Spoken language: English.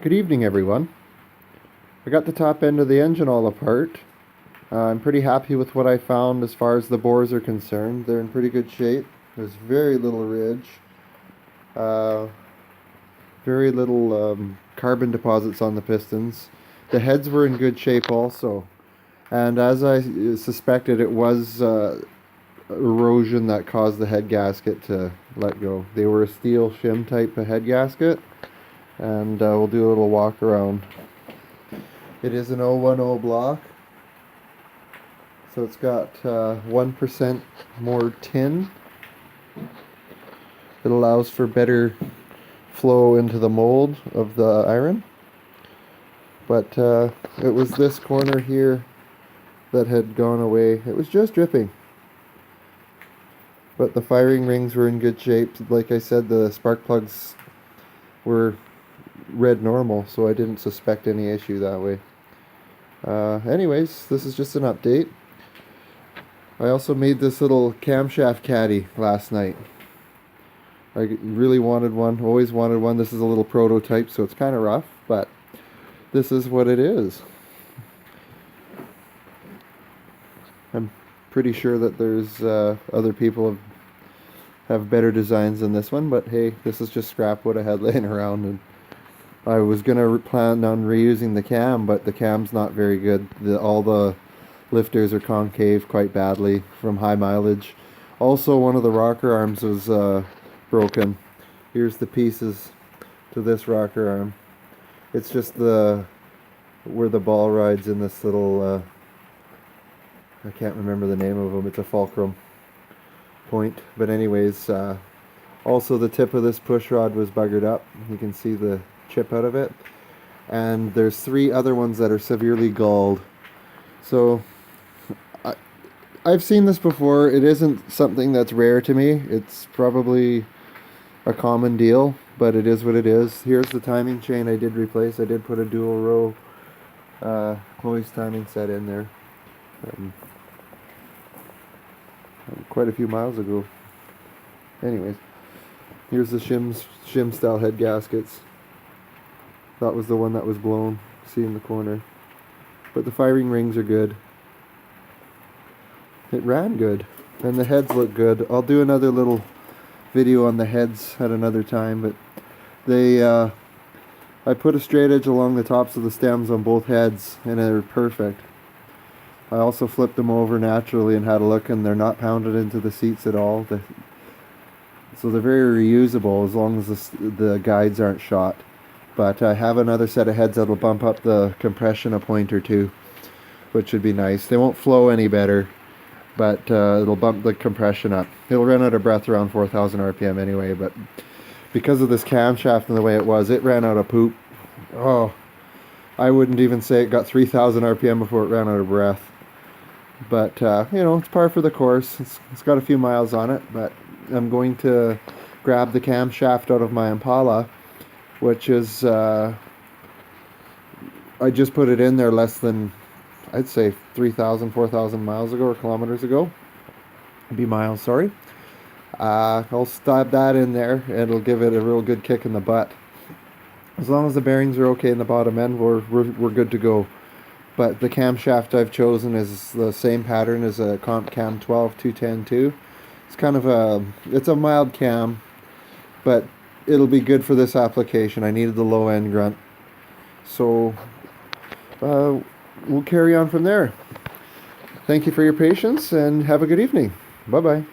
Good evening, everyone. I got the top end of the engine all apart. I'm pretty happy with what I found as far as the bores are concerned. They're in pretty good shape. There's very little ridge. Very little carbon deposits on the pistons. The heads were in good shape also. And as I suspected, it was erosion that caused the head gasket to let go. They were a steel shim type of head gasket. And we'll do a little walk around. It is an 010 block, so it's got 1% more tin. It allows for better flow into the mold of the iron, but it was this corner here that had gone away. It was just dripping, but the firing rings were in good shape. Like I said, the spark plugs were read normal, so I didn't suspect any issue that way. Anyways, this is just an update. I also made this little camshaft caddy last night. I really wanted one, always wanted one. This is a little prototype, so it's kind of rough, but this is what it is. I'm pretty sure that there's other people have better designs than this one, but hey, this is just scrap wood I had laying around, and I was gonna plan on reusing the cam, but the cam's not very good. All the lifters are concave quite badly from high mileage. Also, one of the rocker arms was broken. Here's the pieces to this rocker arm. It's just where the ball rides in this little, I can't remember the name of them. It's a fulcrum point. But anyways, also the tip of this push rod was buggered up. You can see the chip out of it, and there's 3 other ones that are severely galled. So I've seen this before. It isn't something that's rare to me. It's probably a common deal, but it is what it is. Here's the timing chain I did replace. I did put a dual row Chloe's timing set in there quite a few miles ago. Anyways, here's the shim style head gaskets. That was the one that was blown, see in the corner. But the firing rings are good. It ran good, and the heads look good. I'll do another little video on the heads at another time, but I put a straight edge along the tops of the stems on both heads, and they're perfect. I also flipped them over naturally and had a look, and they're not pounded into the seats at all. So they're very reusable as long as the guides aren't shot. But I have another set of heads that'll bump up the compression a point or two, which would be nice. They won't flow any better, but it'll bump the compression up. It'll run out of breath around 4,000 RPM anyway, but because of this camshaft and the way it was, it ran out of poop. Oh, I wouldn't even say it got 3,000 RPM before it ran out of breath. But, you know, it's par for the course. It's got a few miles on it, but I'm going to grab the camshaft out of my Impala, which is, I just put it in there less than, I'd say 3,000, 4,000 miles ago, or kilometers ago. It'd be miles, sorry. I'll stab that in there, and it'll give it a real good kick in the butt. As long as the bearings are okay in the bottom end, we're good to go. But the camshaft I've chosen is the same pattern as a Comp Cam 12 210-2. It's kind of it's a mild cam, but it'll be good for this application. I needed the low end grunt, so we'll carry on from there. Thank you for your patience, and have a good evening. Bye bye.